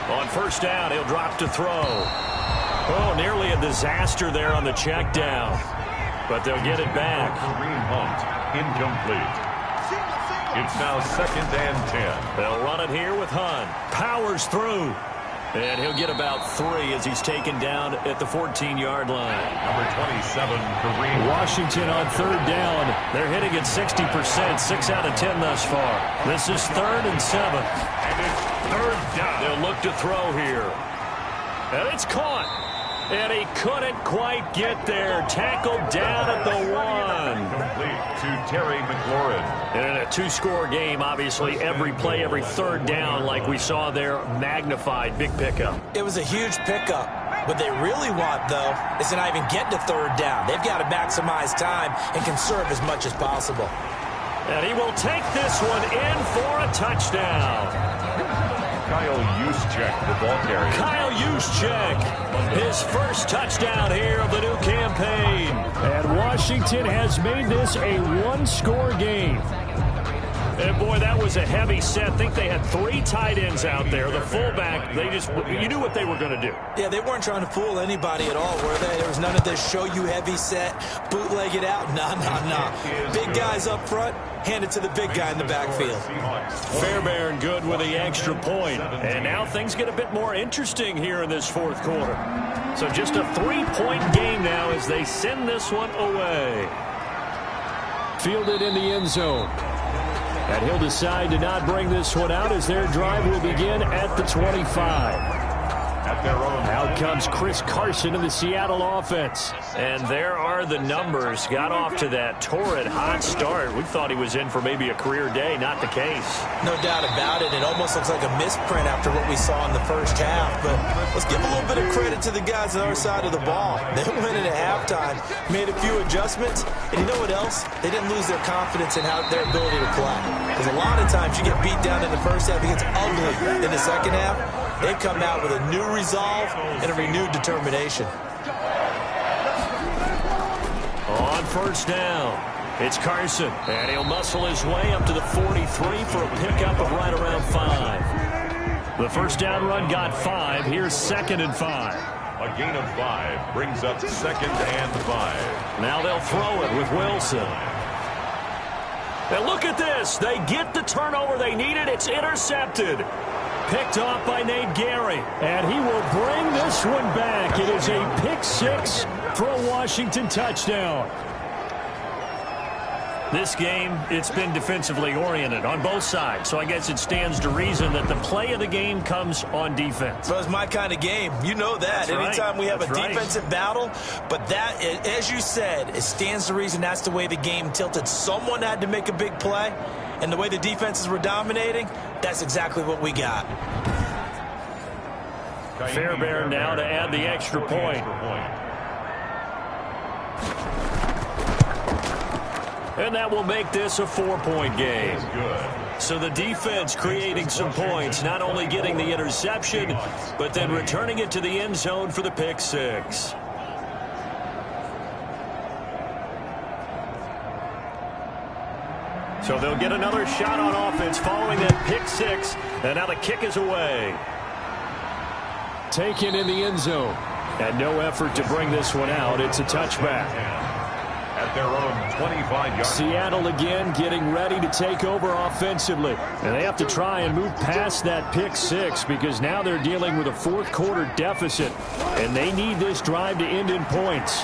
On first down, he'll drop to throw. Oh, nearly a disaster there on the check down. But they'll get it back. Incomplete. It's now 2nd and 10. They'll run it here with Hunt. Powers through. And he'll get about 3 as he's taken down at the 14-yard line. Number 27, Kareem. Washington on third down. They're hitting at 60%, 6 out of 10 thus far. This is 3rd and 7. And it's 3rd down. They'll look to throw here. And it's caught. And he couldn't quite get there. Tackled down at the 1. Complete to Terry McLaurin. And in a 2-score game, obviously, every play, every third down, like we saw there, magnified. Big pickup. It was a huge pickup. What they really want, though, is to not even get to third down. They've got to maximize time and conserve as much as possible. And he will take this one in for a touchdown. Kyle Juszczyk, the ball carrier. Kyle Juszczyk, his first touchdown here of the new campaign. And Washington has made this a 1-score game. And boy, that was a heavy set. I think they had 3 tight ends out there. The fullback, you knew what they were going to do. Yeah, they weren't trying to fool anybody at all, were they? There was none of this show you heavy set, bootleg it out. No. Big guys up front, hand it to the big guy in the backfield. Fairbairn good with the extra point. And now things get a bit more interesting here in this 4th quarter. So just a 3-point game now as they send this one away. Fielded in the end zone. And he'll decide to not bring this one out as their drive will begin at the 25. Out comes Chris Carson of the Seattle offense. And there are the numbers. Got off to that torrid hot start. We thought he was in for maybe a career day. Not the case. No doubt about it. It almost looks like a misprint after what we saw in the first half. But let's give a little bit of credit to the guys on our side of the ball. They went in at halftime, made a few adjustments. And you know what else? They didn't lose their confidence in their ability to play. Because a lot of times you get beat down in the first half. It gets ugly in the second half. They've come out with a new resolve and a renewed determination. On first down, it's Carson. And he'll muscle his way up to the 43 for a pickup of right around 5. The first down run got 5. Here's 2nd and 5. A gain of 5 brings up 2nd and 5. Now they'll throw it with Wilson. And look at this. They get the turnover they needed. It's intercepted. Picked off by Nate Gary. And he will bring this one back. It is a pick 6 for a Washington touchdown. This game, it's been defensively oriented on both sides. So I guess it stands to reason that the play of the game comes on defense. Well, it's my kind of game. You know that. That's Anytime we have a right. defensive battle. But that, as you said, it stands to reason that's the way the game tilted. Someone had to make a big play. And the way the defenses were dominating, that's exactly what we got. Fairbairn now to add the extra point. And that will make this a 4-point game. So the defense creating some points, not only getting the interception, but then returning it to the end zone for the pick 6. So they'll get another shot on offense following that pick 6. And now the kick is away. Taken in the end zone. And no effort to bring this one out. It's a touchback. At their own 25-yard. Seattle again getting ready to take over offensively. And they have to try and move past that pick 6 because now they're dealing with a 4th quarter deficit. And they need this drive to end in points.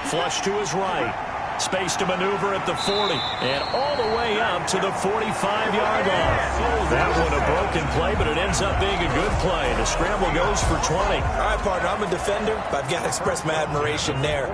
Flush to his right. Space to maneuver at the 40. And all the way up to the 45-yard line. That one a broken play, but it ends up being a good play. The scramble goes for 20. All right, partner, I'm a defender, but I've got to express my admiration there.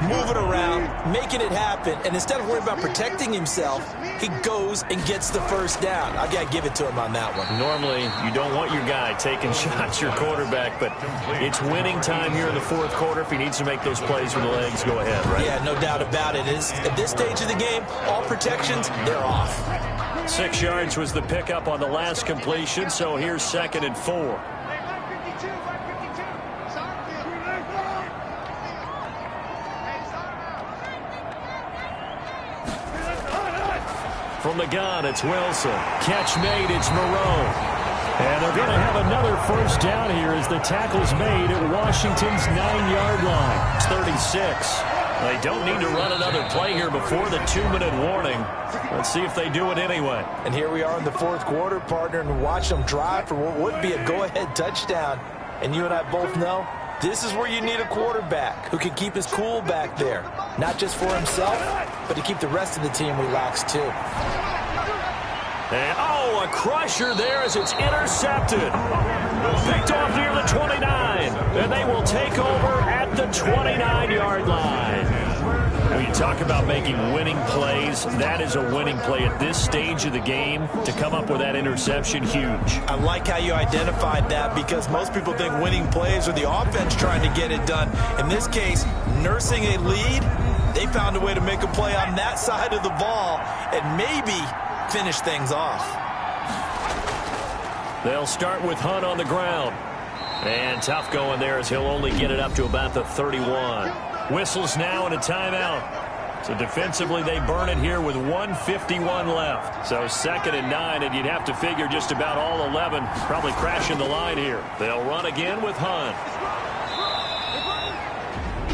Moving around, making it happen, and instead of worrying about protecting himself, he goes and gets the first down. I've got to give it to him on that one. Normally, you don't want your guy taking shots, your quarterback, but it's winning time here in the 4th quarter. If he needs to make those plays with the legs, go ahead, right? Yeah, no doubt about it. At this stage of the game, all protections, they're off. 6 yards was the pickup on the last completion, so here's 2nd and 4. From the gun, it's Wilson. Catch made, it's Moreau. And they're going to have another first down here as the tackle's made at Washington's 9-yard line. It's 36. They don't need to run another play here before the 2-minute warning. Let's see if they do it anyway. And here we are in the fourth quarter, partner, and watch them drive for what would be a go-ahead touchdown. And you and I both know this is where you need a quarterback who can keep his cool back there. Not just for himself, but to keep the rest of the team relaxed too. And, a crusher there as it's intercepted. Picked off near the 29. And they will take over at the 29-yard line. When you talk about making winning plays, that is a winning play at this stage of the game. To come up with that interception, huge. I like how you identified that because most people think winning plays are the offense trying to get it done. In this case, nursing a lead, they found a way to make a play on that side of the ball and maybe finish things off. They'll start with Hunt on the ground. And tough going there as he'll only get it up to about the 31. Whistles now and a timeout. So defensively they burn it here with 1:51 left. So 2nd and 9, and you'd have to figure just about all 11 probably crashing the line here. They'll run again with Hunt.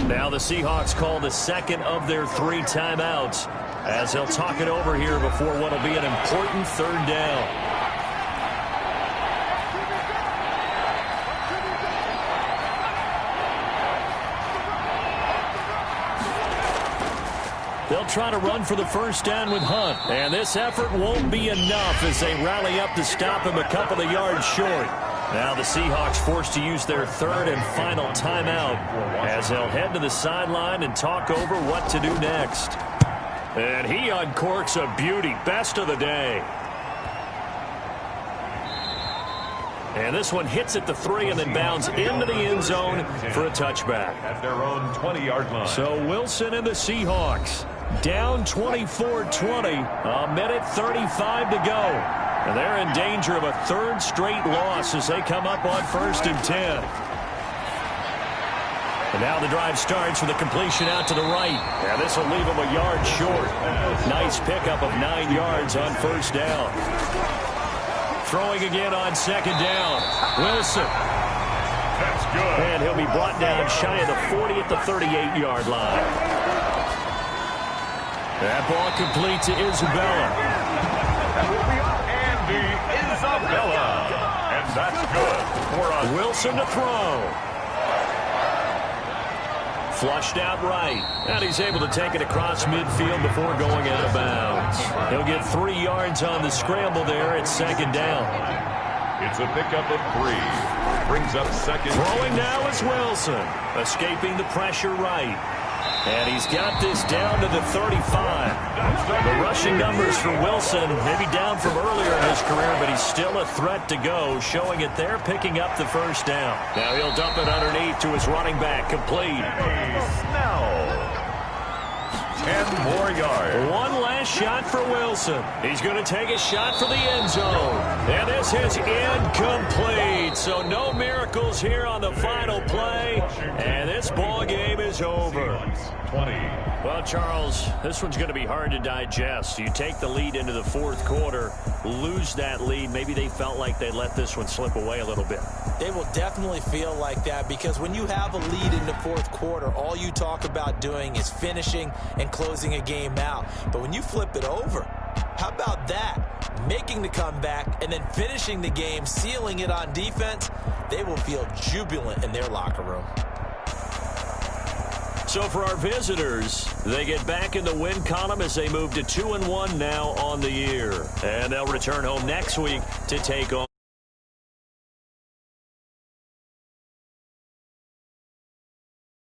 Now the Seahawks call the second of their 3 timeouts as they'll talk it over here before what will be an important 3rd down. They'll try to run for the first down with Hunt. And this effort won't be enough as they rally up to stop him a couple of yards short. Now the Seahawks forced to use their 3rd and final timeout as they'll head to the sideline and talk over what to do next. And he uncorks a beauty. Best of the day. And this one hits at the 3 and then bounds into the end zone for a touchback. At their own 20-yard line. So Wilson and the Seahawks down 24-20, a minute 35 to go. And they're in danger of a 3rd straight loss as they come up on 1st and 10. And now the drive starts with a completion out to the right. And this will leave them a yard short. Nice pickup of 9 yards on 1st down. Throwing again on 2nd down. Wilson. That's good. And he'll be brought down shy of the 40 at the 38-yard line. That ball complete to Isabella. That will be Andy Isabella. And that's good for us. Wilson to throw. Flushed out right. And he's able to take it across midfield before going out of bounds. He'll get 3 yards on the scramble there at 2nd down. It's a pickup of 3. Brings up 2nd. Throwing now is Wilson. Escaping the pressure right. And he's got this down to the 35. The rushing numbers for Wilson, maybe down from earlier in his career, but he's still a threat to go, showing it there, picking up the 1st down. Now he'll dump it underneath to his running back, complete. Snell. 10 more yards. One last shot for Wilson. He's going to take a shot for the end zone. And this is incomplete. So no miracles here on the final play. And this ball game is over. 20. Well, Charles, this one's going to be hard to digest. You take the lead into the 4th quarter, lose that lead. Maybe they felt like they let this one slip away a little bit. They will definitely feel like that because when you have a lead in the 4th quarter, all you talk about doing is finishing and closing a game out. But when you flip it over, how about that? Making the comeback and then finishing the game, sealing it on defense, they will feel jubilant in their locker room. So for our visitors, they get back in the win column as they move to 2-1 now on the year. And they'll return home next week to take on